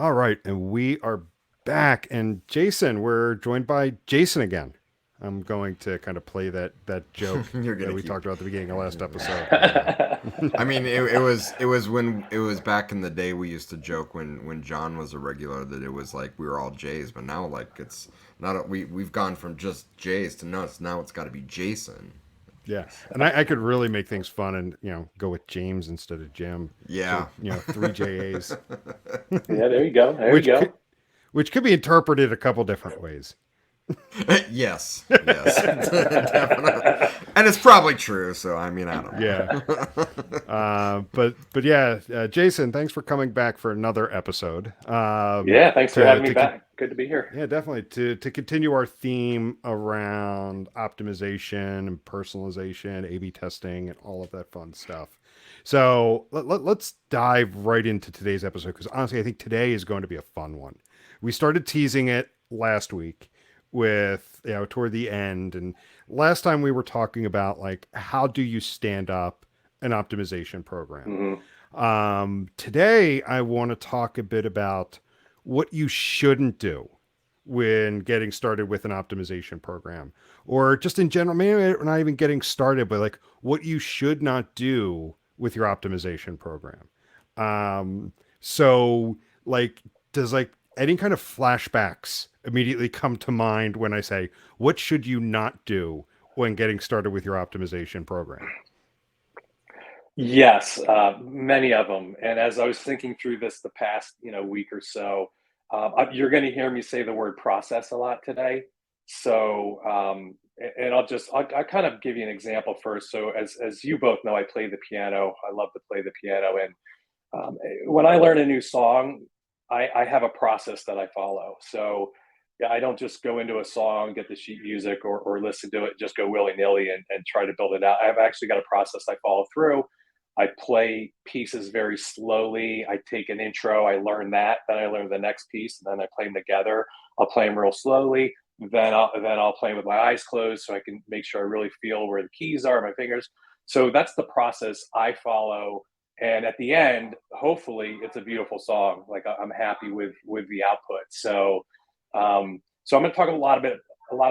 All right, and we are back. And Jason, we're joined by Jason again. I'm going to kind of play that joke You're that gonna we keep. talked about at the beginning of last episode. Yeah. I mean, it was when it was back in the day. We used to joke when John was a regular that it was like we were all Jays, but now like it's not. We've gone from just Jays to now it's got to be Jason. Yeah, and I could really make things fun and go with James instead of Jim. So Yeah. three JAs, Yeah, there you go. There you which could go. which could be interpreted a couple different ways. Yes. Yes. Definitely. And it's probably true. So I mean, I don't Yeah, know. but yeah, Jason, thanks for coming back for another episode. Yeah, thanks for To having me to back. Good to be here. Yeah, definitely. To continue our theme around optimization and personalization, A/B testing, and all of that fun stuff. So let's dive right into today's episode because honestly, I think today is going to be a fun one. We started teasing it last week with toward the end, and last time we were talking about like how do you stand up an optimization program. Hmm. Today I want to talk a bit about what you shouldn't do when getting started with an optimization program, or just in general, maybe we're not even getting started, but like what you should not do with your optimization program. So like, does like any kind of flashbacks immediately come to mind when I say, what should you not do when getting started with your optimization program? Yes, many of them. And as I was thinking through this the past, week or so, you're going to hear me say the word process a lot today. So, and I'll kind of give you an example first. So, as you both know, I play the piano. I love to play the piano, and when I learn a new song, I have a process that I follow. So yeah, I don't just go into a song, get the sheet music, or listen to it, just go willy nilly and try to build it out. I've actually got a process I follow through. I play pieces very slowly. I take an intro, I learn that, then I learn the next piece, and then I play them together. I'll play them real slowly. Then I'll play with my eyes closed so I can make sure I really feel where the keys are, my fingers. So that's the process I follow, and at the end hopefully it's a beautiful song. Like I'm happy with the output. So I'm going to talk a lot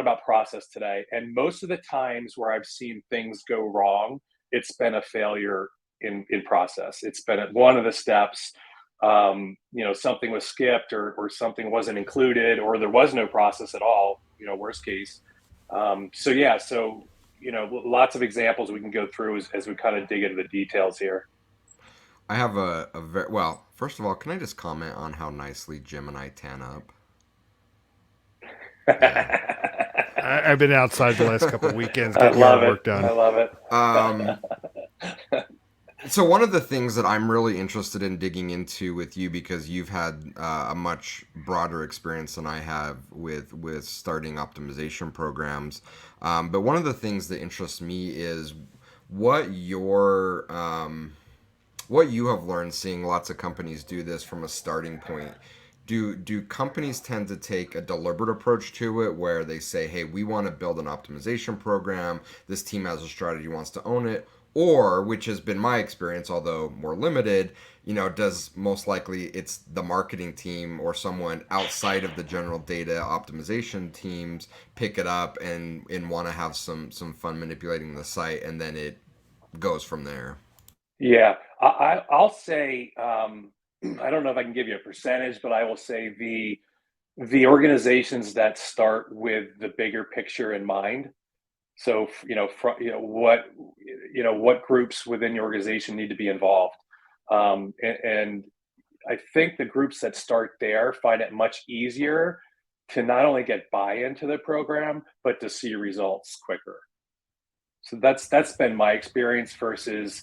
about process today, and most of the times where I've seen things go wrong, it's been a failure in process. It's been at one of the steps. Something was skipped, or something wasn't included, or there was no process at all, worst case. Lots of examples we can go through as we kind of dig into the details here. I have a very well. First of all, can I just comment on how nicely Jim and I tan up? Yeah. I've been outside the last couple of weekends I getting love yard it. work I done. love Um, it. so one of the things that I'm really interested in digging into with you because you've had a much broader experience than I have with starting optimization programs. But one of the things that interests me is what your what you have learned seeing lots of companies do this from a starting point. Do companies tend to take a deliberate approach to it where they say, hey, we want to build an optimization program, this team has a strategy, wants to own it, or, which has been my experience, although more limited, does most likely it's the marketing team or someone outside of the general data optimization teams pick it up and want to have some fun manipulating the site, and then it goes from there. Yeah, I'll say, I don't know if I can give you a percentage, but I will say the organizations that start with the bigger picture in mind. So what groups within your organization need to be involved, and I think the groups that start there find it much easier to not only get buy-in to the program, but to see results quicker. So that's been my experience versus,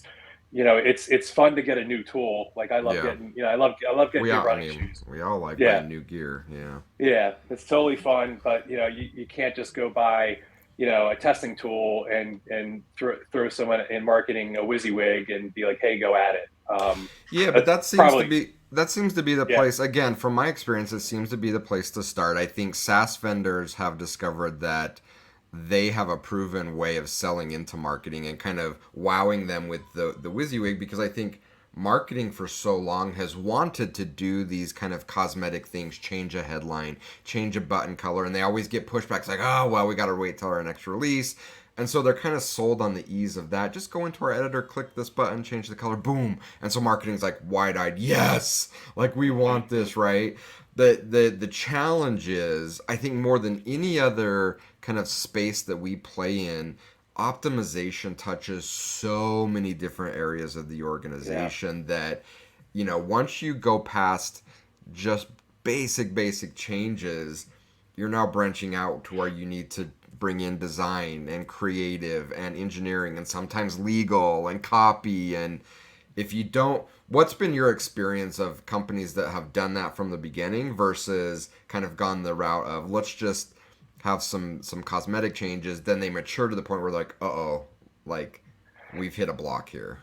it's fun to get a new tool. Like I love Yeah. getting, I love getting We new all, I running mean, shoes. we all like Yeah, buying new gear. Yeah. yeah, it's totally fun, but you can't just go buy, a testing tool and throw someone in marketing a WYSIWYG and be like, hey, go at it. Yeah, but That's probably, that seems to be the yeah. place. Again, from my experience, it seems to be the place to start. I think SaaS vendors have discovered that they have a proven way of selling into marketing and kind of wowing them with the WYSIWYG because I think marketing for so long has wanted to do these kind of cosmetic things, change a headline, change a button color, and they always get pushbacks like, oh, well, we got to wait till our next release. And so they're kind of sold on the ease of that. Just go into our editor, click this button, change the color, boom. And so marketing's like wide-eyed, yes, like we want this, right? The challenge is, I think more than any other kind of space that we play in, optimization touches so many different areas of the Yeah. organization that, once you go past just basic changes, you're now branching out to where you need to bring in design and creative and engineering and sometimes legal and copy. And if you don't, what's been your experience of companies that have done that from the beginning versus kind of gone the route of let's just have some cosmetic changes, then they mature to the point where like, uh-oh, like we've hit a block here.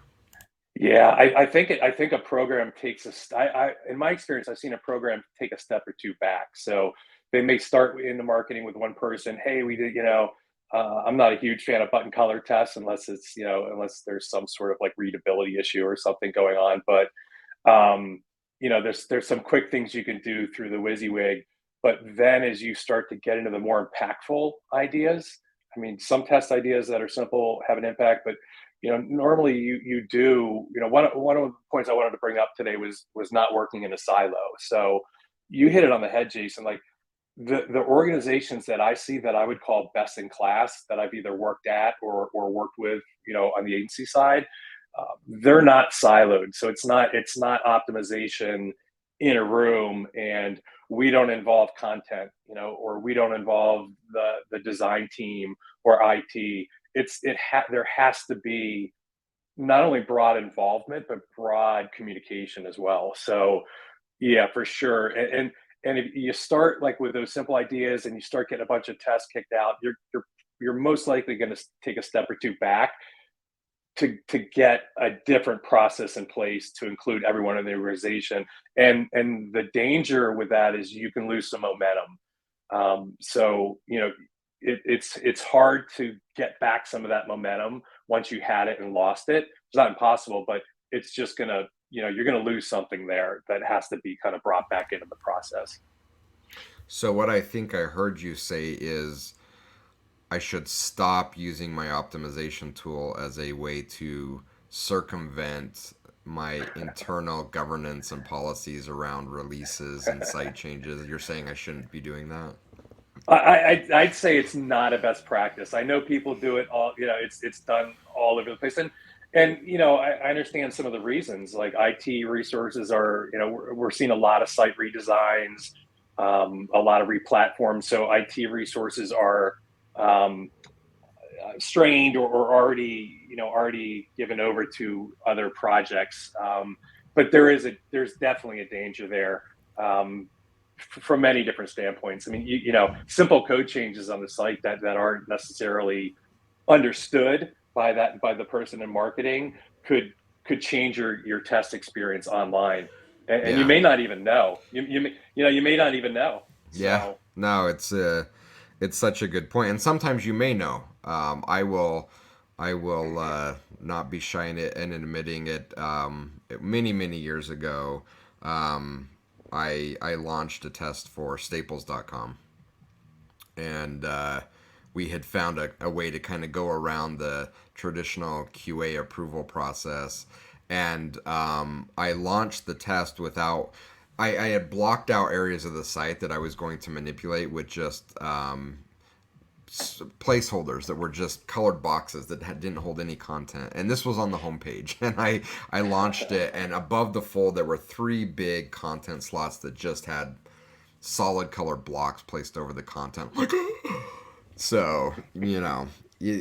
Yeah, I think a program takes in my experience, I've seen a program take a step or two back. So they may start in the marketing with one person. Hey, we did, I'm not a huge fan of button color tests unless it's, unless there's some sort of like readability issue or something going on. But there's some quick things you can do through the WYSIWYG. But then as you start to get into the more impactful ideas, I mean, some test ideas that are simple have an impact, but normally you do, one of the points I wanted to bring up today was not working in a silo. So you hit it on the head, Jason. Like the organizations that I see that I would call best in class that I've either worked at or worked with, on the agency side, they're not siloed. So it's not optimization in a room and we don't involve content, or we don't involve the design team or IT. There has to be not only broad involvement but broad communication as well. So yeah, for sure. And if you start like with those simple ideas and you start getting a bunch of tests kicked out, you're most likely going to take a step or two back to get a different process in place to include everyone in the organization. And the danger with that is you can lose some momentum. So it's hard to get back some of that momentum once you had it and lost it. It's not impossible, but it's just gonna, you're gonna lose something there that has to be kind of brought back into the process. So what I think I heard you say is I should stop using my optimization tool as a way to circumvent my internal governance and policies around releases and site changes. You're saying I shouldn't be doing that? I'd say it's not a best practice. I know people do it all. It's done all over the place, and I understand some of the reasons. Like IT resources are, we're seeing a lot of site redesigns, a lot of replatforms. So IT resources are um, strained or already given over to other projects. But there's definitely a danger there. Um, from many different standpoints. I mean, simple code changes on the site that aren't necessarily understood by the person in marketing could change your test experience online, and you Yeah. may not even know. You may not even know. Yeah. So No, it's such a good point. And sometimes you may know. I will not be shy in admitting it. Many years ago, I launched a test for Staples.com, and we had found a way to kind of go around the traditional QA approval process. And I launched the test without. I had blocked out areas of the site that I was going to manipulate with just placeholders that were just colored boxes that didn't hold any content. And this was on the homepage. And I launched it, and above the fold, there were three big content slots that just had solid colored blocks placed over the content. So,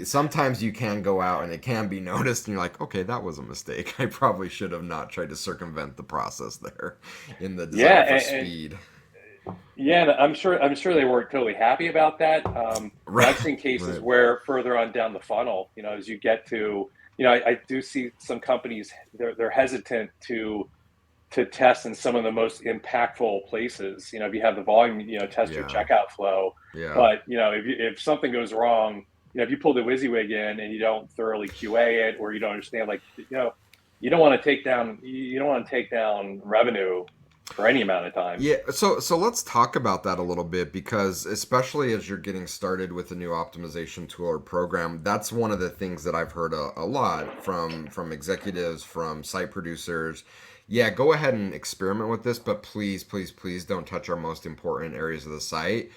sometimes you can go out and it can be noticed, and you're like, okay, that was a mistake. I probably should have not tried to circumvent the process there in the yeah, desire for and speed. yeah, and I'm sure they weren't totally happy about that. But Right. I've seen cases Right. where further on down the funnel, as you get to, I do see some companies they're hesitant to test in some of the most impactful places. If you have the volume, test your Yeah. checkout flow. Yeah. But if something goes wrong, if you pull the WYSIWYG in and you don't thoroughly QA it or you don't understand, like you don't want to take down revenue for any amount of time. Yeah, so let's talk about that a little bit because especially as you're getting started with a new optimization tool or program, that's one of the things that I've heard a lot from executives, from site producers. Yeah, go ahead and experiment with this, but please, please, please don't touch our most important areas of the site.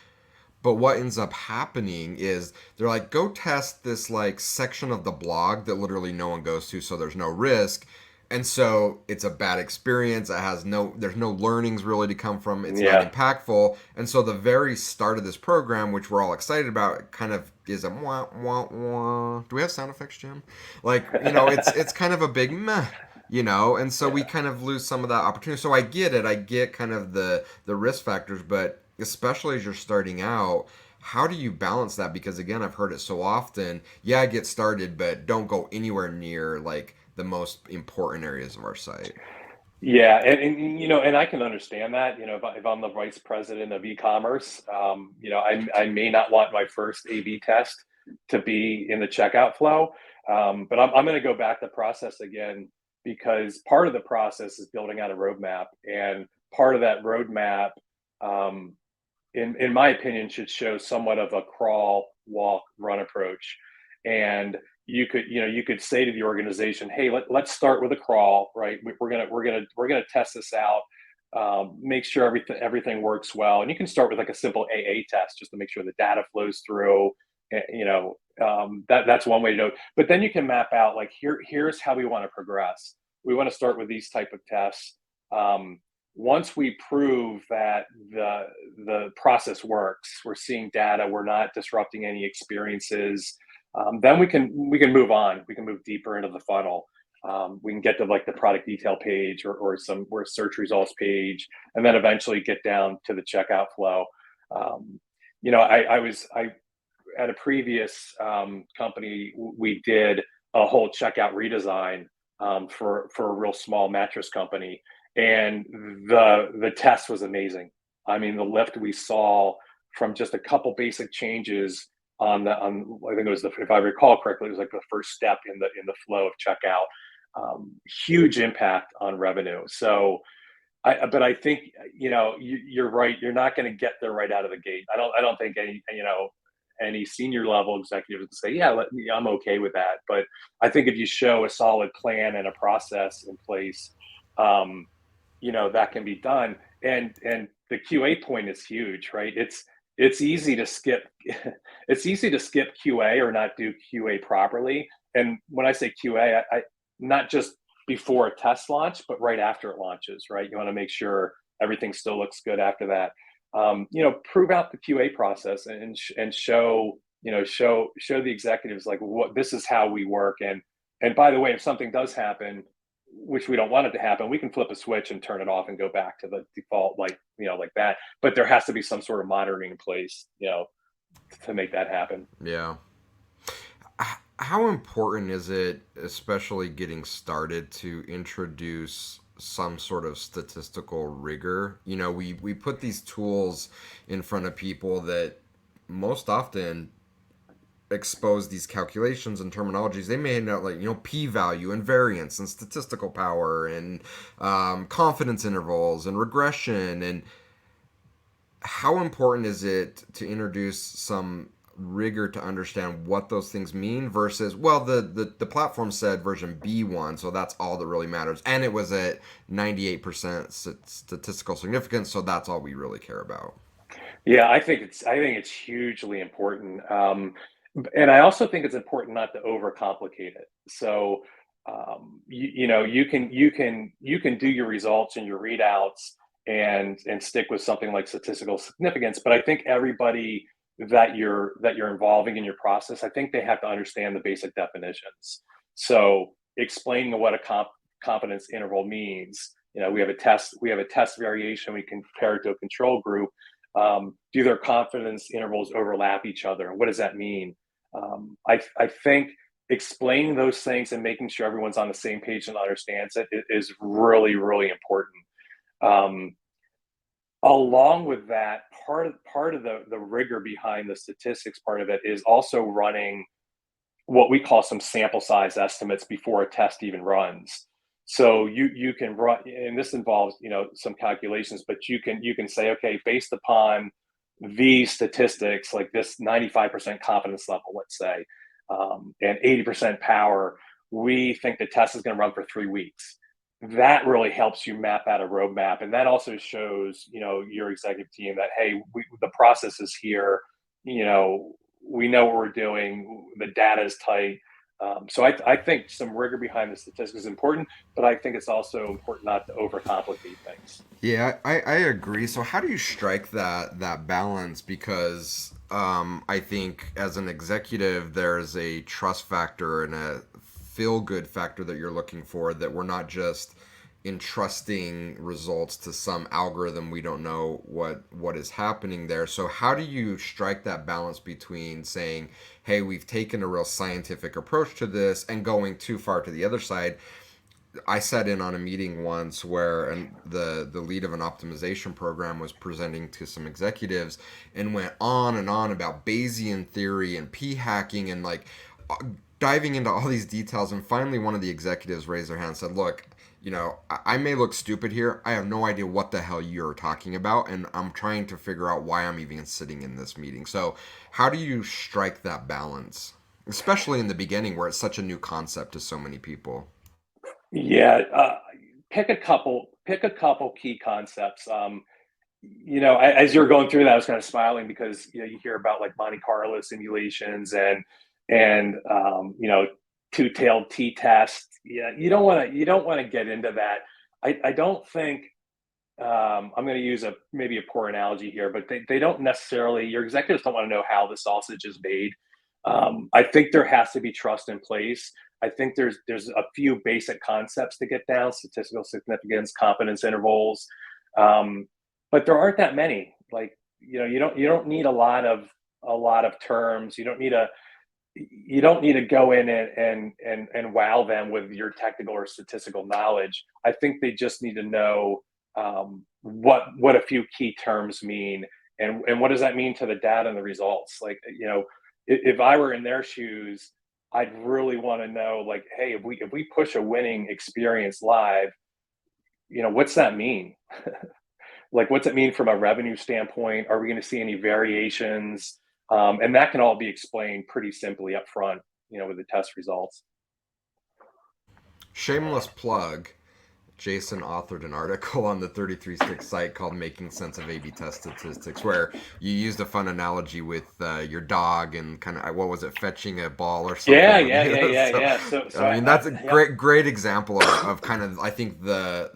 But what ends up happening is they're like, go test this like section of the blog that literally no one goes to, so there's no risk. And so it's a bad experience. There's no learnings really to come from. It's not Yeah, impactful. And so the very start of this program, which we're all excited about, kind of is a wah wah wah. Do we have sound effects, Jim? Like, it's kind of a big meh, and so we yeah. kind of lose some of that opportunity. So I get it. I get kind of the risk factors, but especially as you're starting out, how do you balance that? Because again, I've heard it so often. Yeah, get started, but don't go anywhere near like the most important areas of our site. Yeah, and and I can understand that. If I'm the vice president of e-commerce, I may not want my first A/B test to be in the checkout flow, but I'm going to go back to process again because part of the process is building out a roadmap, and part of that roadmap, um, in my opinion, should show somewhat of a crawl, walk, run approach. And you could say to the organization, hey, let's start with a crawl, right? We're gonna test this out, make sure everything works well. And you can start with like a simple AA test just to make sure the data flows through. That's one way to do it. But then you can map out like here's how we want to progress. We want to start with these type of tests. Um, Once we prove that the process works, we're seeing data, we're not disrupting any experiences, then we can move on. We can move deeper into the funnel. We can get to like the product detail page or search results page, and then eventually get down to the checkout flow. Um, I at a previous company, we did a whole checkout redesign for a real small mattress company, and the test was amazing. I mean, the lift we saw from just a couple basic changes on I think it was if I recall correctly, it was like the first step in the flow of checkout. Huge impact on revenue. So but I think you're right. You're not going to get there right out of the gate. I don't think any senior level executive would say, yeah, I'm okay with that. But I think if you show a solid plan and a process in place, um, that can be done. And the QA point is huge, right? It's easy to skip it's easy to skip QA or not do QA properly. And when I say QA, I not just before a test launch, but right after it launches, right? You want to make sure everything still looks good after that. Prove out the QA process and show the executives like what this is how we work. And by the way, if something does happen, which we don't want it to happen, we can flip a switch and turn it off and go back to the default, like that. But there has to be some sort of monitoring in place, to make that happen. Yeah. How important is it, especially getting started, to introduce some sort of statistical rigor? We put these tools in front of people that most often expose these calculations and terminologies. They may know, like, p-value and variance and statistical power and confidence intervals and regression. And how important is it to introduce some rigor to understand what those things mean versus, well, the platform said version B1, so that's all that really matters, and it was at 98% statistical significance, so that's all we really care about. Yeah, I think it's hugely important, and I also think it's important not to overcomplicate it. So, you can do your results and your readouts and stick with something like statistical significance. But I think everybody that you're involving in your process, I think they have to understand the basic definitions. So, explaining what a confidence interval means. We have a test variation. We compare it to a control group. Do their confidence intervals overlap each other? What does that mean? I think explaining those things and making sure everyone's on the same page and understands it is really, really important. Um, Along with that, part of the rigor behind the statistics part of it is also running what we call some sample size estimates before a test even runs. So you can run, and this involves, some calculations, but you can say, okay, based upon these statistics, like this 95% confidence level, let's say, and 80% power, we think the test is going to run for 3 weeks. That really helps you map out a roadmap, and that also shows, your executive team that, hey, the process is here. You know, we know what we're doing. The data is tight. So I think some rigor behind the statistics is important, but I think it's also important not to overcomplicate things. Yeah, I agree. So how do you strike that balance? Because I think as an executive, there's a trust factor and a feel good factor that you're looking for. That we're not just entrusting results to some algorithm. We don't know what is happening there. So how do you strike that balance between saying, "Hey, we've taken a real scientific approach to this," and going too far to the other side? I sat in on a meeting once where the lead of an optimization program was presenting to some executives and went on and on about Bayesian theory and p hacking and like diving into all these details. And finally, one of the executives raised their hand and said, "Look, I may look stupid here. I have no idea what the hell you're talking about, and I'm trying to figure out why I'm even sitting in this meeting." So, how do you strike that balance, especially in the beginning where it's such a new concept to so many people? Yeah, pick a couple key concepts. As you're going through that, I was kind of smiling because you hear about like Monte Carlo simulations and two-tailed t-test. Yeah, you don't want to get into that. I don't think I'm going to use a maybe a poor analogy here, but they don't necessarily, your executives don't want to know how the sausage is made. I think there has to be trust in place. I think there's a few basic concepts to get down: statistical significance, confidence intervals, um, but there aren't that many. Like, you don't need a lot of terms. You don't need to go in and wow them with your technical or statistical knowledge. I think they just need to know what a few key terms mean, and what does that mean to the data and the results. Like, if I were in their shoes, I'd really want to know, like, hey, if we push a winning experience live, what's that mean? Like, what's it mean from a revenue standpoint? Are we going to see any variations? And that can all be explained pretty simply up front, with the test results. Shameless plug. Jason authored an article on the 33 site called "Making Sense of A/B Test Statistics," where you used a fun analogy with your dog and kind of, what was it, fetching a ball or Yeah, something. yeah, yeah, yeah, So, yeah. So I mean, that's a yeah. great example of kind of, I think, the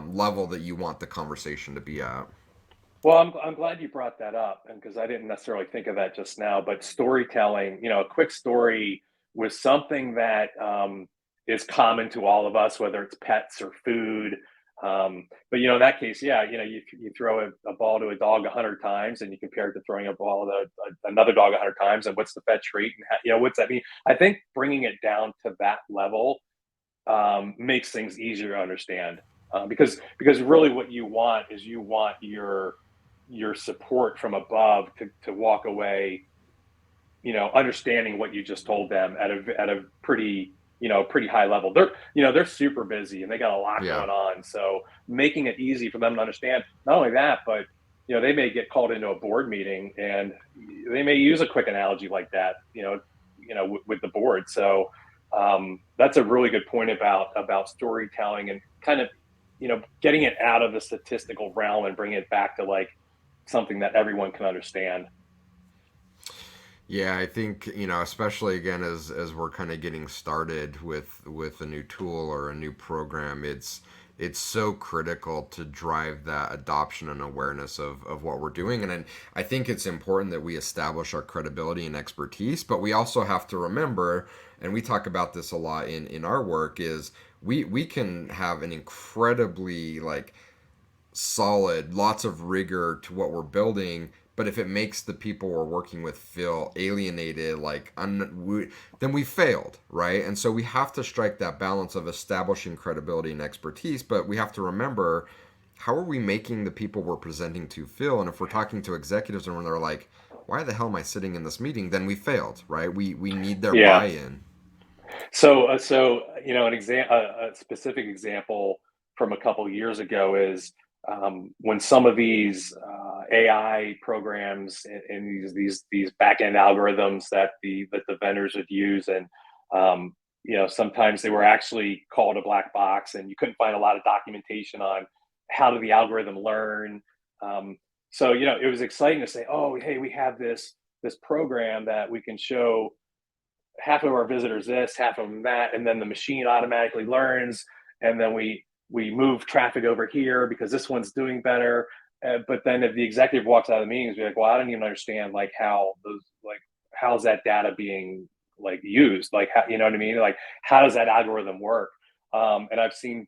level that you want the conversation to be at. Well, I'm glad you brought that up, and because I didn't necessarily think of that just now. But storytelling, a quick story was something that is common to all of us, whether it's pets or food. But in that case, yeah, you throw a ball to a dog 100 times, and you compare it to throwing a ball to another dog 100 times, and what's the fetch rate, and what's that mean? I think bringing it down to that level makes things easier to understand. Because really, what you want is, you want your support from above to walk away, understanding what you just told them at a pretty high level. They're super busy and they got a lot Yeah. going on. So making it easy for them to understand, not only that, but they may get called into a board meeting and they may use a quick analogy like that, with the board. So that's a really good point about storytelling and kind of, getting it out of the statistical realm and bringing it back to like something that everyone can understand. Yeah, I think, especially again as we're kind of getting started with a new tool or a new program, it's so critical to drive that adoption and awareness of what we're doing. And I think it's important that we establish our credibility and expertise, but we also have to remember, and we talk about this a lot in our work, is we can have an incredibly like solid, lots of rigor to what we're building. But if it makes the people we're working with feel alienated, then we failed, right? And so we have to strike that balance of establishing credibility and expertise. But we have to remember, how are we making the people we're presenting to feel? And if we're talking to executives and when they're like, "Why the hell am I sitting in this meeting?" then we failed, right? We need their Yeah. buy-in. So a specific example from a couple years ago is when some of these AI programs and these back end algorithms that the vendors would use, and sometimes they were actually called a black box, and you couldn't find a lot of documentation on how did the algorithm learn. So it was exciting to say, oh, hey, we have this program that we can show half of our visitors this, half of them that, and then the machine automatically learns, and then we move traffic over here because this one's doing better. But then if the executive walks out of the meetings, be like, well, I don't even understand like how's that data being like used, like how, you know what I mean, like how does that algorithm work? And I've seen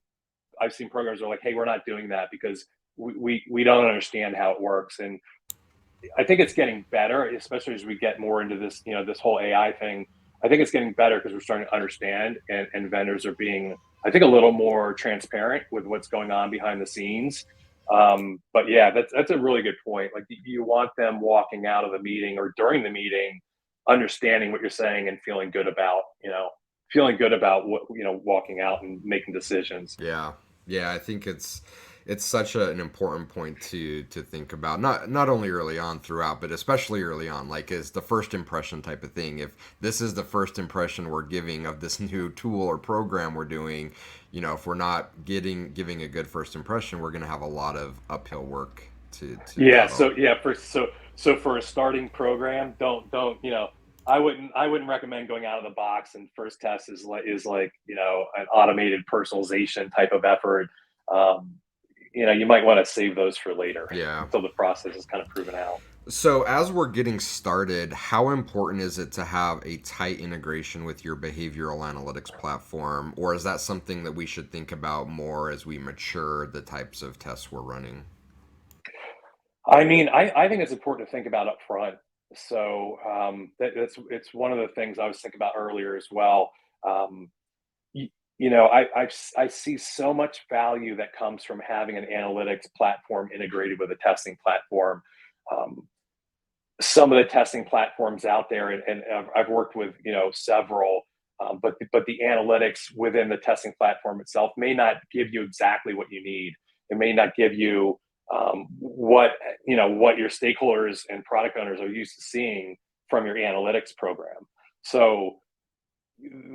programs that are like, hey, we're not doing that because we don't understand how it works. And I think it's getting better, especially as we get more into this, this whole AI thing. I think it's getting better because we're starting to understand, and vendors are being, I think, a little more transparent with what's going on behind the scenes. But yeah, that's a really good point. Like you want them walking out of the meeting or during the meeting, understanding what you're saying and feeling good about what, walking out and making decisions. Yeah, yeah, I think it's such an important point to think about. Not only early on throughout, but especially early on. Like, is the first impression type of thing. If this is the first impression we're giving of this new tool or program we're doing, if we're not giving a good first impression, we're going to have a lot of uphill work to Yeah. go. So yeah, for a starting program, don't I wouldn't recommend going out of the box, and first test is like an automated personalization type of effort. Um, you might want to save those for later Yeah. until the process is kind of proven out. So, as we're getting started, how important is it to have a tight integration with your behavioral analytics platform? Or is that something that we should think about more as we mature the types of tests we're running? I mean, I think it's important to think about up front. So it's one of the things I was thinking about earlier as well. Um, I see so much value that comes from having an analytics platform integrated with a testing platform. Um, some of the testing platforms out there, and I've worked with several, but the analytics within the testing platform itself may not give you exactly what you need. It may not give you what your stakeholders and product owners are used to seeing from your analytics program. So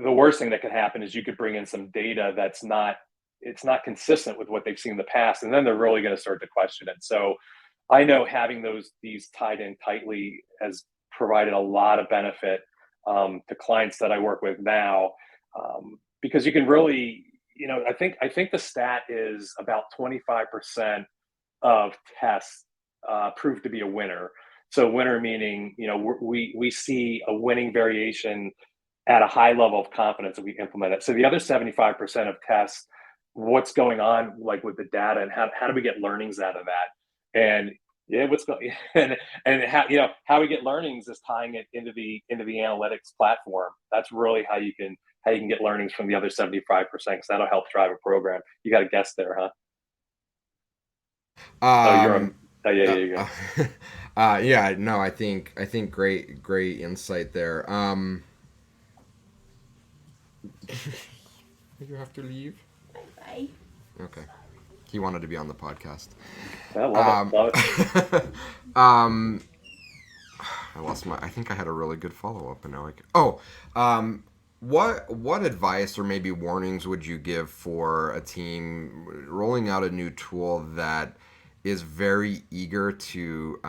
the worst thing that could happen is you could bring in some data that's not it's not consistent with what they've seen in the past, and then they're really going to start to question it. So I know having these tied in tightly has provided a lot of benefit to clients that I work with now, because you can really, I think the stat is about 25% of tests prove to be a winner. So winner meaning, we see a winning variation at a high level of confidence that we implement it. So the other 75% of tests, what's going on like with the data, and how do we get learnings out of that? And yeah, what's going and how we get learnings is tying it into the analytics platform. That's really how you can get learnings from the other 75%, because that'll help drive a program. You got a guess there, huh? Oh, you're on. Um, Oh, yeah, uh, yeah, yeah. yeah, no, I think great insight there. You have to leave. Bye. Okay, he wanted to be on the podcast. I love it. Um, Love it. um, I lost my. I think I had a really good follow up, and now I can. Oh, um, what advice or maybe warnings would you give for a team rolling out a new tool that is very eager to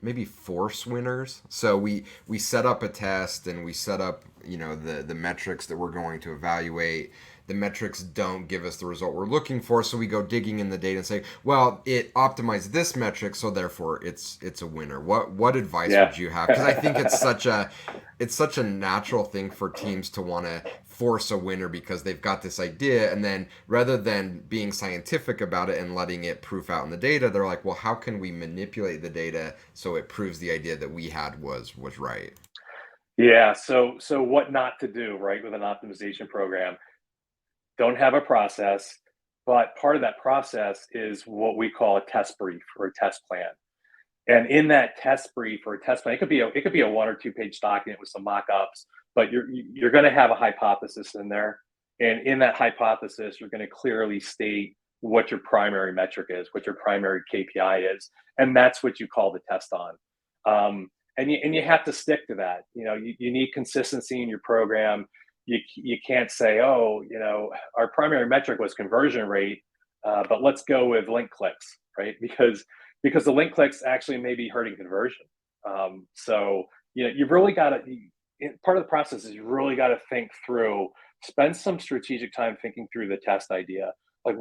maybe force winners? So we set up a test and we set up the metrics that we're going to evaluate. The metrics don't give us the result we're looking for, so we go digging in the data and say, well, it optimized this metric, so therefore it's a winner. What advice Yeah. would you have? Because I think it's such a natural thing for teams to want to force a winner because they've got this idea, and then rather than being scientific about it and letting it proof out in the data, they're like, well, how can we manipulate the data so it proves the idea that we had was right? Yeah. So what not to do, right, with an optimization program? Don't have a process, but part of that process is what we call a test brief or a test plan. And in that test brief or a test plan, it could be a 1 or 2 page document with some mock-ups, but you're going to have a hypothesis in there, and in that hypothesis, you're going to clearly state what your primary metric is, what your primary KPI is, and that's what you call the test on. And you have to stick to that. You need consistency in your program. You can't say, oh, our primary metric was conversion rate, but let's go with link clicks, right? Because the link clicks actually may be hurting conversion. So you've really got to. Part of the process is you really got to think through, spend some strategic time thinking through the test idea. Like,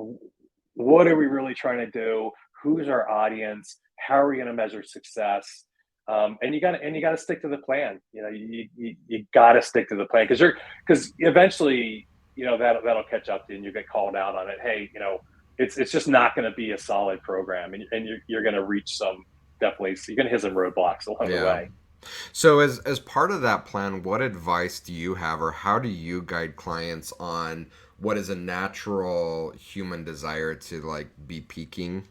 what are we really trying to do? Who's our audience? How are we going to measure success? And you got to stick to the plan. You got to stick to the plan, because eventually that'll catch up to you and you get called out on it. Hey, it's just not going to be a solid program, and you're going to reach some, definitely, so you're going to hit some roadblocks along the way. So as part of that plan, what advice do you have, or how do you guide clients on what is a natural human desire to like be peaking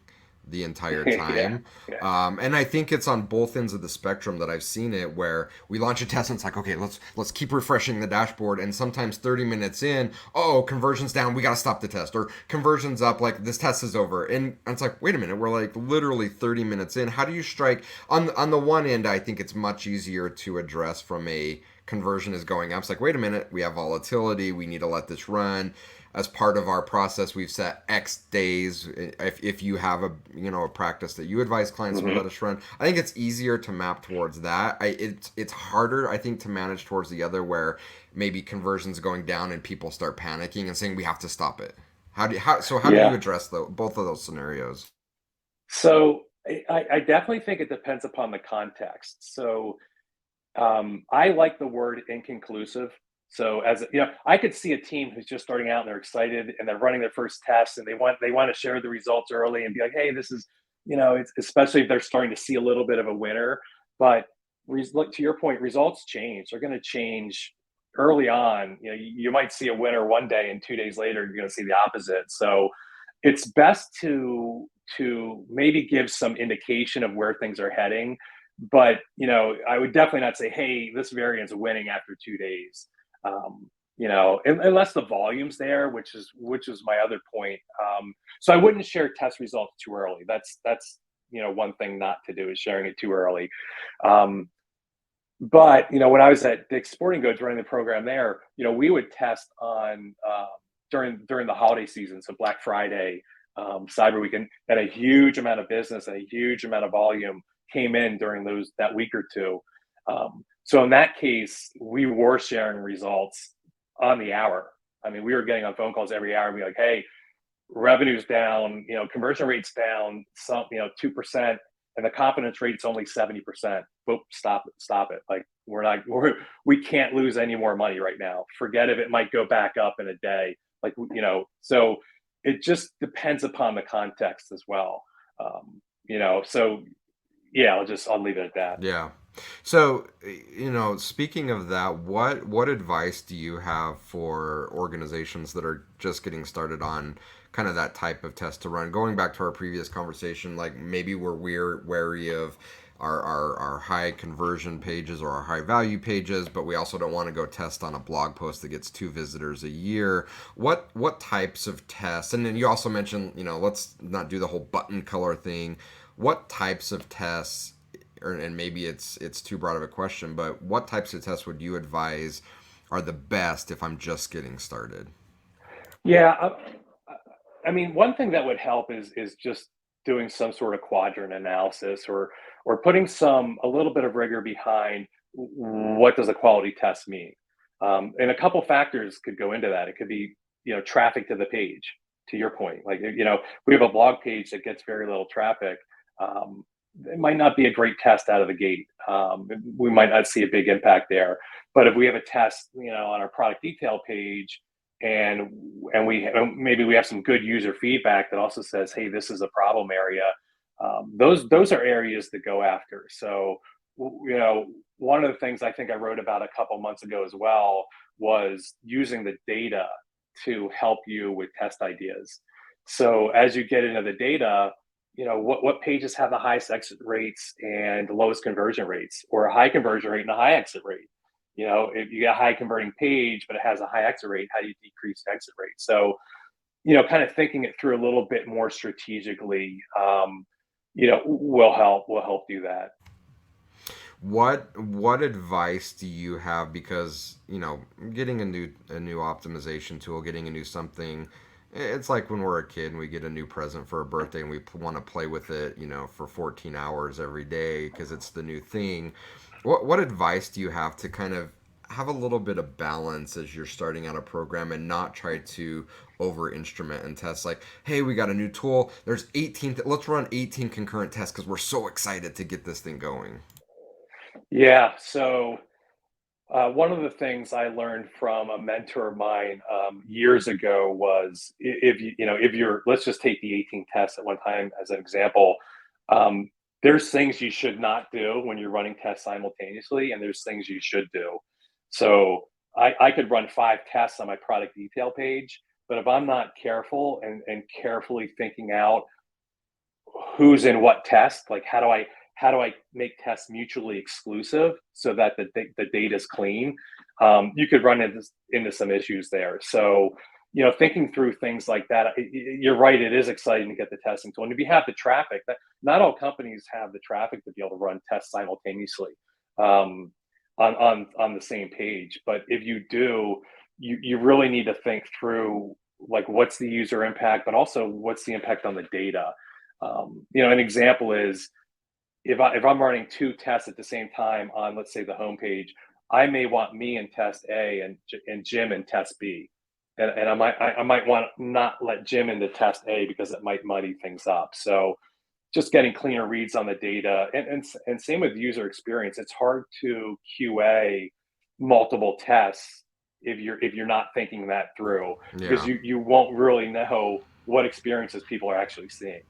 the entire time? Yeah. And I think it's on both ends of the spectrum that I've seen it, where we launch a test and it's like, okay, let's keep refreshing the dashboard, and sometimes 30 minutes in, oh, conversion's down, we got to stop the test, or conversion's up, like this test is over, and it's like, wait a minute, we're like literally 30 minutes in. How do you strike on the one end? I think it's much easier to address from a conversion is going up. It's like, wait a minute, we have volatility, we need to let this run. As part of our process, we've set X days. If you have a practice that you advise clients to let us run, I think it's easier to map towards that. It's harder, I think, to manage towards the other, where maybe conversions going down and people start panicking and saying we have to stop it. How do you address both of those scenarios? So I definitely think it depends upon the context. So I like the word inconclusive. So I could see a team who's just starting out and they're excited and they're running their first test and they want to share the results early and be like, hey, this is, it's, especially if they're starting to see a little bit of a winner. But look, to your point, results change. They're going to change early on. You might see a winner one day and 2 days later you're going to see the opposite. So it's best to maybe give some indication of where things are heading. But I would definitely not say, hey, this variant's winning after 2 days. Unless the volume's there, which is my other point. So I wouldn't share test results too early. That's one thing not to do, is sharing it too early. But when I was at Dick's Sporting Goods running the program there, we would test on during the holiday season, so Black Friday, Cyber Weekend, and a huge amount of business and a huge amount of volume came in during that week or two. So in that case, we were sharing results on the hour. I mean, we were getting on phone calls every hour and be like, hey, revenue's down, conversion rate's down some, 2%, and the confidence rate's only 70%. Boop, stop it. Like, we can't lose any more money right now. Forget if it might go back up in a day. Like, so it just depends upon the context as well. So yeah, I'll leave it at that. Yeah. So, speaking of that, what advice do you have for organizations that are just getting started on kind of that type of test to run? Going back to our previous conversation, like maybe we're wary of our high conversion pages or our high value pages, but we also don't want to go test on a blog post that gets 2 visitors a year. What types of tests? And then you also mentioned, let's not do the whole button color thing. What types of tests, and maybe it's too broad of a question, but what types of tests would you advise are the best if I'm just getting started? Yeah, I mean, one thing that would help is just doing some sort of quadrant analysis, or putting a little bit of rigor behind what does a quality test mean. And a couple factors could go into that. It could be traffic to the page. To your point, like we have a blog page that gets very little traffic. It might not be a great test out of the gate. We might not see a big impact there. But if we have a test, on our product detail page, and maybe we have some good user feedback that also says, hey, this is a problem area. Those are areas to go after. So, one of the things I think I wrote about a couple months ago as well was using the data to help you with test ideas. So as you get into the data, what pages have the highest exit rates and the lowest conversion rates, or a high conversion rate and a high exit rate. If you got a high converting page, but it has a high exit rate, how do you decrease exit rate? So, kind of thinking it through a little bit more strategically, will help do that. What advice do you have? Because getting a new optimization tool, getting a new something, it's like when we're a kid and we get a new present for a birthday and we want to play with it, for 14 hours every day because it's the new thing. What advice do you have to kind of have a little bit of balance as you're starting out a program and not try to over instrument and test? Like, hey, we got a new tool, there's 18, let's run 18 concurrent tests because we're so excited to get this thing going. Yeah. So, one of the things I learned from a mentor of mine years ago was if you're, let's just take the 18 tests at one time as an example. Um, there's things you should not do when you're running tests simultaneously, and there's things you should do. So I could run 5 tests on my product detail page, but if I'm not careful and carefully thinking out who's in what test, like how do I make tests mutually exclusive so that the data is clean, you could run into some issues there. So, thinking through things like that, you're right, it is exciting to get the testing tool, and if you have the traffic, that not all companies have the traffic to be able to run tests simultaneously, um, on the same page. But if you do, you really need to think through, like, what's the user impact, but also what's the impact on the data. An example is, if I'm running 2 tests at the same time on, let's say, the homepage, I may want me in test A and Jim in test B, and I might want to not let Jim into test A because it might muddy things up. So just getting cleaner reads on the data, and same with user experience. It's hard to QA multiple tests if you're not thinking that through, because Yeah. you won't really know what experiences people are actually seeing.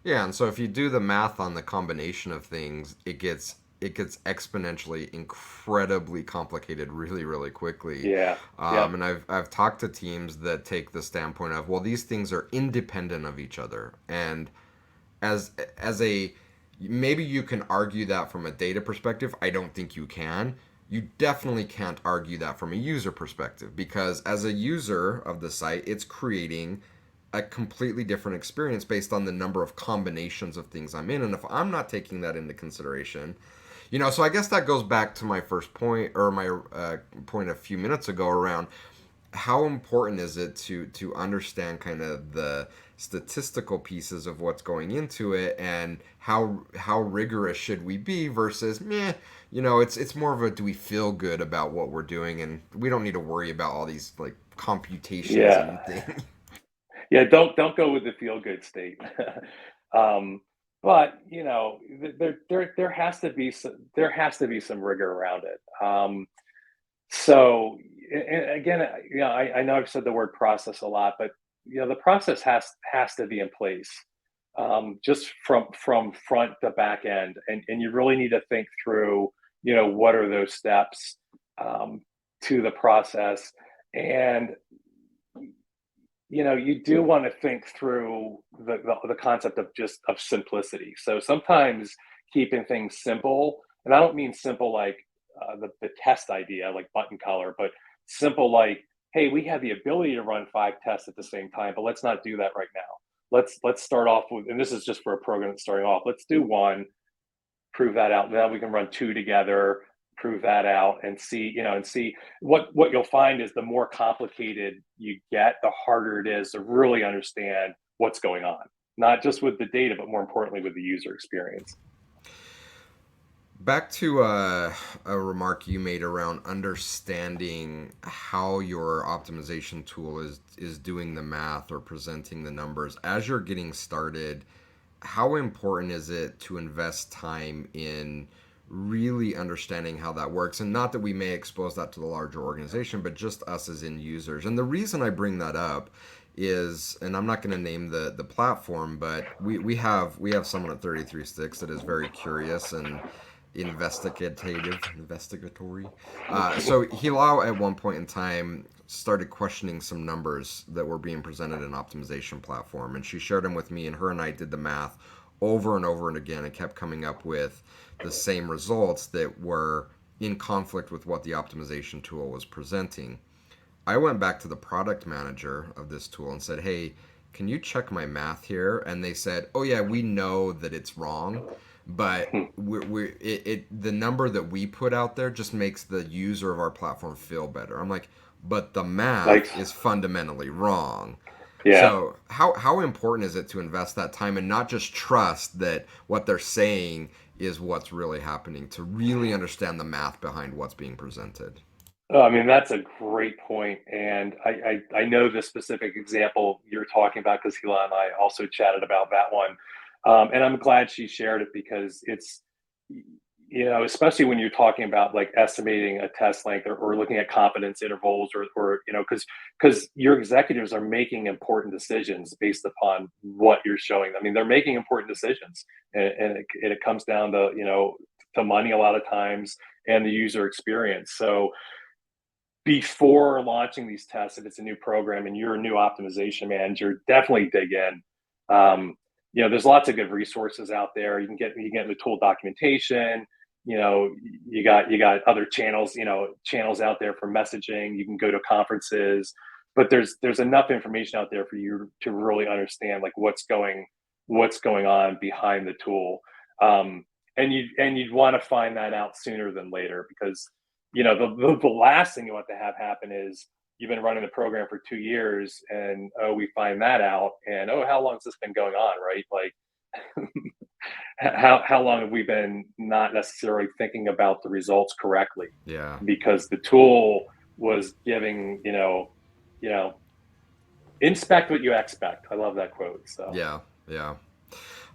Yeah, and so if you do the math on the combination of things, it gets exponentially incredibly complicated really really quickly. Yeah. Yep. And I've talked to teams that take the standpoint of, well, these things are independent of each other, and as a maybe you can argue that from a data perspective. I don't think you can. You definitely can't argue that from a user perspective, because as a user of the site, it's creating a completely different experience based on the number of combinations of things I'm in. And if I'm not taking that into consideration, so I guess that goes back to my first point, or my point a few minutes ago, around how important is it to understand kind of the statistical pieces of what's going into it, and how rigorous should we be versus meh. It's more of a, do we feel good about what we're doing, and we don't need to worry about all these like computations Yeah. and things. Yeah, don't go with the feel good state. um, but there has to be some rigor around it. So, and again, I know I've said the word process a lot, but the process has to be in place, just from front to back end, and you really need to think through, what are those steps, um, to the process. And you do want to think through the concept of simplicity. So sometimes keeping things simple, and I don't mean simple like, the test idea, like button color, but simple like, hey, we have the ability to run 5 tests at the same time, but let's not do that right now. Let's start off with, and this is just for a program that's starting off. Let's do one, prove that out. Then we can run 2 together, prove that out, and see what you'll find is, the more complicated you get, the harder it is to really understand what's going on, not just with the data, but more importantly with the user experience. Back to a remark you made around understanding how your optimization tool is doing the math or presenting the numbers as you're getting started. How important is it to invest time in really understanding how that works? And not that we may expose that to the larger organization, but just us as end users. And the reason I bring that up is, and I'm not going to name the platform, but we have someone at 33 Sticks that is very curious and investigatory. So Hilal at one point in time started questioning some numbers that were being presented in optimization platform, and she shared them with me, and her and I did the math over and over and again, and kept coming up with the same results that were in conflict with what the optimization tool was presenting. I went back to the product manager of this tool and said, "Hey, can you check my math here?" And they said, "Oh yeah, we know that it's wrong, but the number that we put out there just makes the user of our platform feel better." I'm like, "But the Like, math is fundamentally wrong." yeah. So how important is it to invest that time and not just trust that what they're saying is what's really happening, to really understand the math behind what's being presented? Oh, I mean, that's a great point, and I know the specific example you're talking about because Hila and I also chatted about that one, and I'm glad she shared it because it's, especially when you're talking about like estimating a test length or looking at confidence intervals or because your executives are making important decisions based upon what you're showing them. I mean, they're making important decisions, and it comes down to to money a lot of times and the user experience. So before launching these tests, if it's a new program and you're a new optimization manager, definitely dig in. Um, there's lots of good resources out there. You can get the tool documentation. You got other channels, channels out there for messaging. You can go to conferences, but there's enough information out there for you to really understand like what's going on behind the tool. And you'd want to find that out sooner than later because the last thing you want to have happen is you've been running the program for 2 years and oh we find that out and oh how long has this been going on, right? Like how long have we been not necessarily thinking about the results correctly Yeah. because the tool was giving you know inspect what you expect. I love that quote. So Yeah, yeah.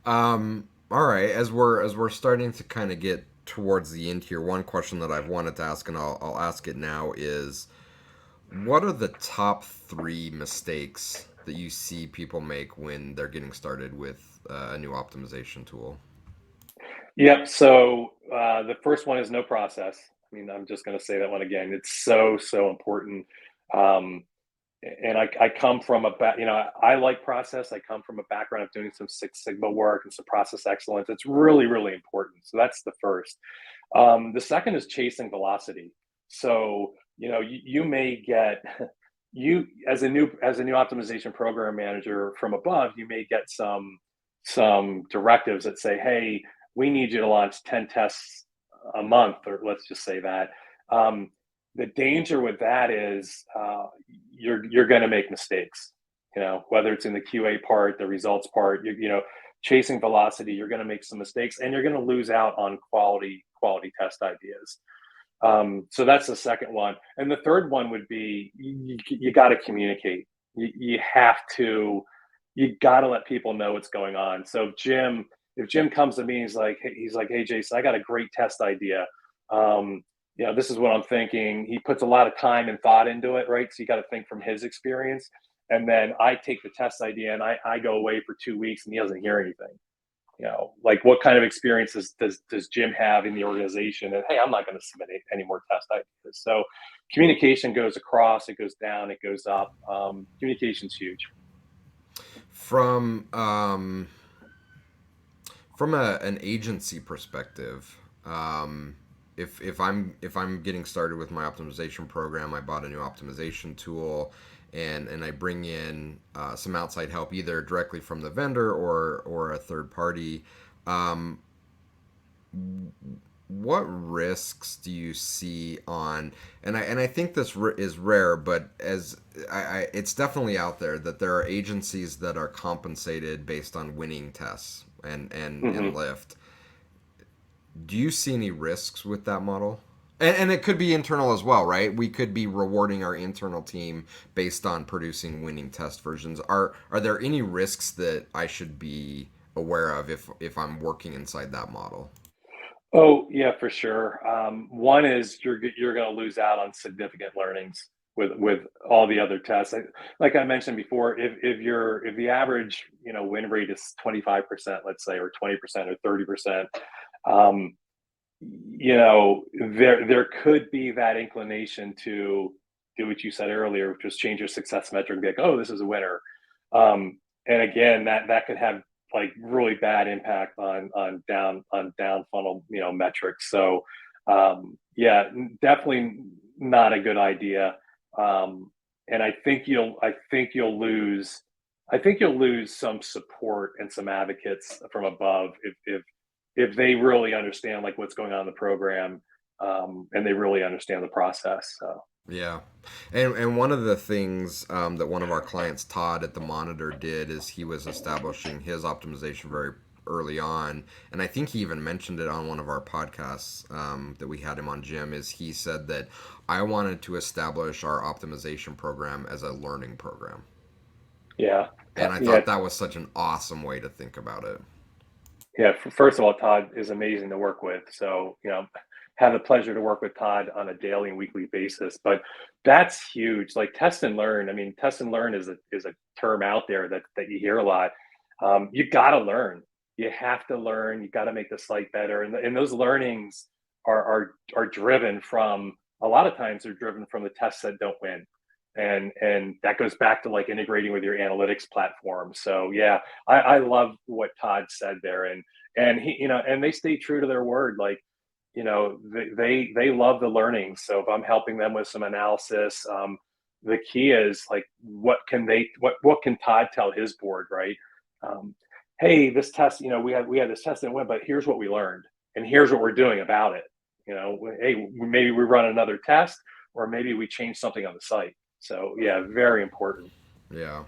All right. As we're starting to kind of get towards the end here, one question that I've wanted to ask, and I'll ask it now, is what are the top three mistakes that you see people make when they're getting started with a new optimization tool? yep. So the first one is no process. I mean, I'm just going to say that one again. It's so important. Um, and I come from I like process. I come from a background of doing some Six Sigma work and some process excellence. It's really, really important. So that's the first. The second is chasing velocity. So, you may get you as a new optimization program manager from above, you may get some directives that say, "Hey, we need you to launch 10 tests a month," or let's just say that. Um, the danger with that is you're going to make mistakes. Whether it's in the QA part, the results part, chasing velocity, you're going to make some mistakes, and you're going to lose out on quality test ideas. So that's the second one, and the third one would be you got to communicate. You have to you got to let people know what's going on. So if Jim comes to me, he's like, "Hey, Jason, I got a great test idea. Um, this is what I'm thinking." He puts a lot of time and thought into it, right? So you got to think from his experience, and then I take the test idea and I go away for 2 weeks and he doesn't hear anything. Like what kind of experiences does Jim have in the organization? And hey, I'm not going to submit any more test ideas. So communication goes across, it goes down, it goes up. Communication's huge. From an agency perspective, if I'm getting started with my optimization program, I bought a new optimization tool, and I bring in some outside help, either directly from the vendor or a third party. Um, what risks do you see on, and I think this is rare, but it's definitely out there that there are agencies that are compensated based on winning tests and Hmm. lift. Do you see any risks with that model? And it could be internal as well, right? We could be rewarding our internal team based on producing winning test versions. Are there any risks that I should be aware of if I'm working inside that model? Oh yeah, for sure. One is you're going to lose out on significant learnings with all the other tests. Like I mentioned before, if the average win rate is 25%, let's say, or 20% or 30%, um, there could be that inclination to do what you said earlier, just change your success metric and be like, oh, this is a winner. And again, that could have like really bad impact on down funnel metrics. So Yeah, definitely not a good idea. And I think you'll lose some support and some advocates from above if they really understand like what's going on in the program, and they really understand the process. So Yeah, and one of the things that one of our clients, Todd at the Monitor, did is he was establishing his optimization very early on, and I think he even mentioned it on one of our podcasts that we had him on. Jim, is he said that I wanted to establish our optimization program as a learning program, yeah, and I yeah, thought that was such an awesome way to think about it. yeah. First of all, Todd is amazing to work with. So, have the pleasure to work with Todd on a daily and weekly basis. But that's huge. Like test and learn. I mean, test and learn is a term out there that you hear a lot. You got to learn. You have to learn. You got to make the site better. And those learnings are driven from a lot of times they're driven from the tests that don't win. And that goes back to like integrating with your analytics platform. So yeah, I love what Todd said there, and he, and they stay true to their word. Like, they love the learning. So if I'm helping them with some analysis, the key is like, what can Todd tell his board, right? Um, hey, this test, we had this test and went, but here's what we learned, and here's what we're doing about it. Hey, maybe we run another test, or maybe we change something on the site. So yeah, very important. Yeah.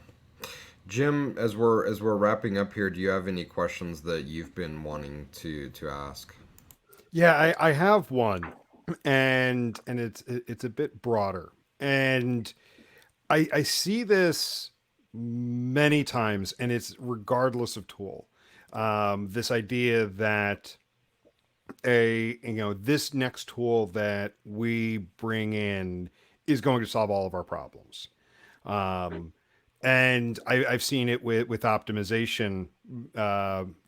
Jim, as we're wrapping up here, do you have any questions that you've been wanting to ask? Yeah, I have one, and it's a bit broader, and I see this many times, and it's regardless of tool. This idea that this next tool that we bring in is going to solve all of our problems. Um, and I've seen it with optimization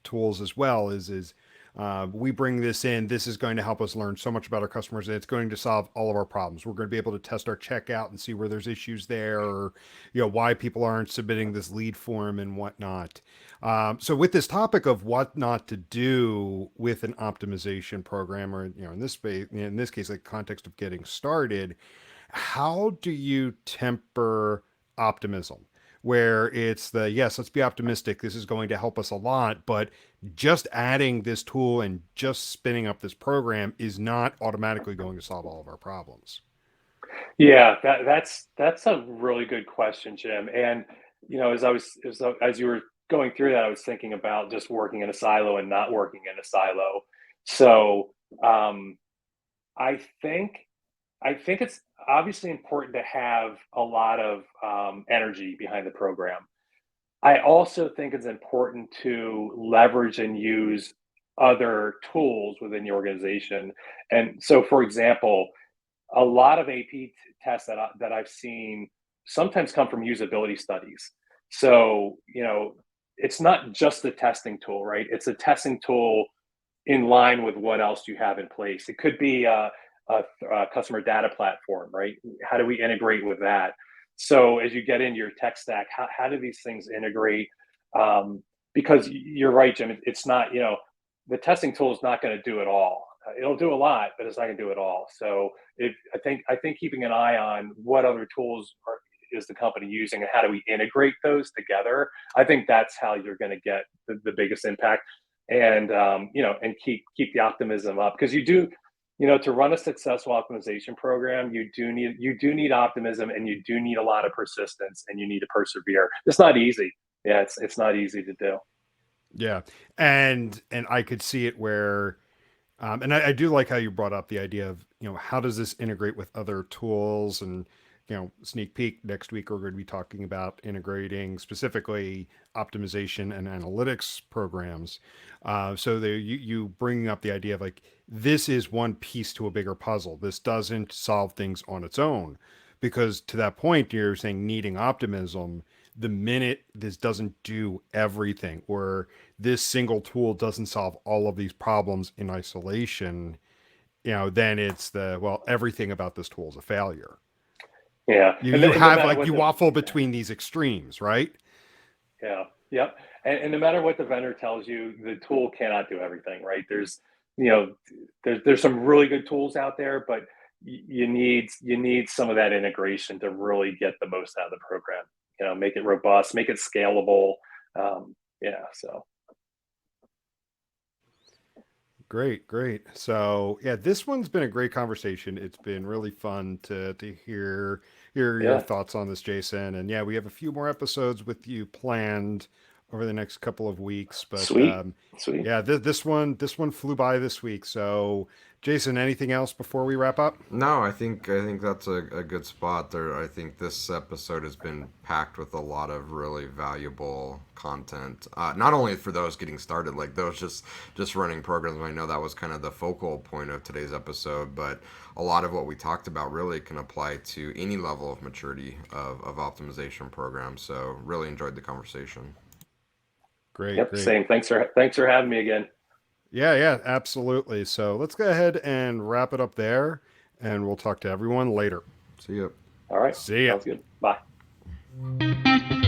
tools as well. Is we bring this in. This is going to help us learn so much about our customers, and it's going to solve all of our problems. We're going to be able to test our checkout and see where there's issues there, or why people aren't submitting this lead form and whatnot. So with this topic of what not to do with an optimization program, or in this case, like context of getting started, how do you temper optimism? Where it's the yes, let's be optimistic. This is going to help us a lot, but just adding this tool and just spinning up this program is not automatically going to solve all of our problems. Yeah, that's a really good question, Jim. And as you were going through that, I was thinking about just working in a silo and not working in a silo. So um, I think I think it's obviously important to have a lot of energy behind the program. I also think it's important to leverage and use other tools within the organization. And so, for example, a lot of tests that I've seen sometimes come from usability studies. So, it's not just the testing tool, right? It's a testing tool in line with what else you have in place. It could be a customer data platform, right? How do we integrate with that? So as you get into your tech stack, how do these things integrate? Because you're right, Jim. It's not, the testing tool is not going to do it all. It'll do a lot, but it's not going to do it all. So I think keeping an eye on what other tools is the company using and how do we integrate those together. I think that's how you're going to get the biggest impact, and and keep the optimism up, because you do, to run a successful optimization program, you do need optimism, and you do need a lot of persistence, and you need to persevere. It's not easy. Yeah, it's not easy to do. Yeah, and I could see it where, and I do like how you brought up the idea of how does this integrate with other tools, and sneak peek, next week we're going to be talking about integrating specifically optimization and analytics programs. So there you bringing up the idea of like this is one piece to a bigger puzzle. This doesn't solve things on its own, because to that point you're saying needing optimism. The minute this doesn't do everything, or this single tool doesn't solve all of these problems in isolation, then it's everything about this tool is a failure. Yeah, You and, you no have matter like what you the waffle between these extremes, right? Yeah, yep. And no matter what the vendor tells you, the tool cannot do everything, right? There's, you know, there's some really good tools out there, but you need some of that integration to really get the most out of the program. Make it robust, make it scalable. Yeah, so Great, great. So yeah, this one's been a great conversation. It's been really fun to hear your yeah, thoughts on this, Jason. And yeah, we have a few more episodes with you planned over the next couple of weeks. But sweet, sweet. yeah, this one flew by this week. So Jason, anything else before we wrap up? No, I think that's a good spot there. I think this episode has been packed with a lot of really valuable content. Not only for those getting started, like those just running programs. I know that was kind of the focal point of today's episode, but a lot of what we talked about really can apply to any level of maturity of optimization programs. So really enjoyed the conversation. Great, Yep, great. same. Thanks for having me again. Yeah, yeah, absolutely. So let's go ahead and wrap it up there, and we'll talk to everyone later. See ya. All right, See ya. sounds good. Bye.